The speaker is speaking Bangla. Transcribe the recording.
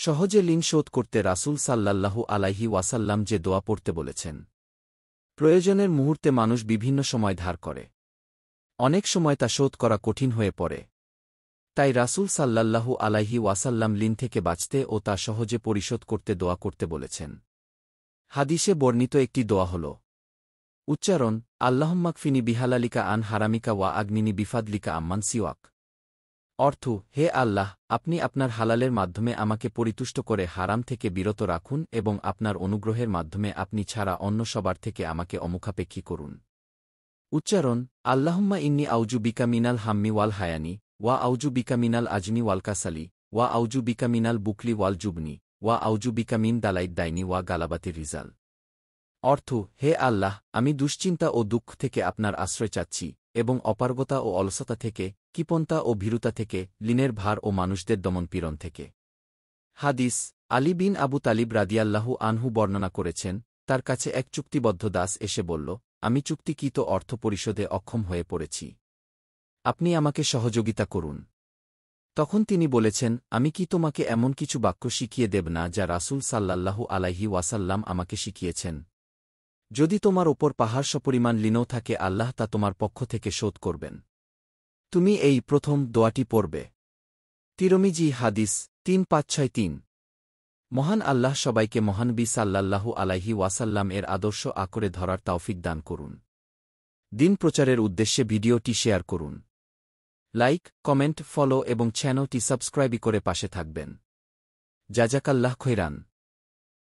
সহজে ঋণ শোধ করতে রাসূল সাল্লাল্লাহু আলাইহি ওয়াসাল্লাম যে দোয়া পড়তে বলেছেন। প্রয়োজনের মুহূর্তে মানুষ বিভিন্ন সময় ধার করে। অনেক সময় তা শোধ করা কঠিন হয়ে পড়ে। তাই রাসূল সাল্লাল্লাহু আলাইহি ওয়াসাল্লাম ঋণ থেকে বাঁচতে ও তা সহজে পরিশোধ করতে দোয়া করতে বলেছেন। হাদিসে বর্ণিত একটি দোয়া হল উচ্চারণ আল্লাহুম্মাকফিনি বিহালালিকা আন হারামিকা ওয়া আগনিনি বিফাদলিকা আম্মান সিওয়াক। অর্থ, হে আল্লাহ, আপনি আপনার হালালের মাধ্যমে আমাকে পরিতুষ্ট করে হারাম থেকে বিরত রাখুন এবং আপনার অনুগ্রহের মাধ্যমে আপনি ছাড়া অন্য সবার থেকে আমাকে অমুখাপেক্ষী করুন। উচ্চারণ আল্লাহুম্মা ইন্নী আউজু বিকা মিনাল হাম্মি ওয়াল হায়ানি ওয়া আউজু বিকা মিনাল আজনি ওয়াল কাসালি ওয়া আউজু বিকা মিনাল বুকলি ওয়াল জুবনি ওয়া আউজু বিকা মিন দালাইদ দাইনি ওয়া গালাবাতির রিজাল। অর্থ, হে আল্লাহ, আমি দুশ্চিন্তা ও দুঃখ থেকে আপনার আশ্রয় চাচ্ছি এবং অপারগতা ও অলসতা থেকে, কৃপণতা ও ভীরুতা থেকে, ঋণের ভার ও মানুষদের দমনপীড়ন থেকে। হাদিস আলী বিন আবু তালিব রাদিয়াল্লাহু আনহু বর্ণনা করেছেন, তার কাছে এক চুক্তিবদ্ধ দাস এসে বলল, আমি চুক্তিকৃত অর্থ পরিশোধে অক্ষম হয়ে পড়েছি। আপনি আমাকে সহযোগিতা করুন। তখন তিনি বলেছেন, আমি কি তোমাকে এমন কিছু বাক্য শিখিয়ে দেব না যা রাসূল সাল্লাল্লাহু আলাইহি ওয়াসাল্লাম আমাকে শিখিয়েছেন? যদি তোমার ওপর পাহাড় সপরিমাণ ঋণও থাকে আল্লাহ তা তোমার পক্ষ থেকে শোধ করবেন। তুমি এই প্রথম দোয়াটি পড়বে। তিরমিজি হাদিস ৩৫৬৩। মহান আল্লাহ সবাইকে মহানবী সাল্লাল্লাহু আলাইহি ওয়াসাল্লাম এর আদর্শ আঁকড়ে ধরার তৌফিক দান করুন। দিন প্রচারের উদ্দেশ্যে ভিডিওটি শেয়ার করুন। লাইক, কমেন্ট, ফলো এবং চ্যানেলটি সাবস্ক্রাইব করে পাশে থাকবেন। জাযাকাল্লাহ খৈরান।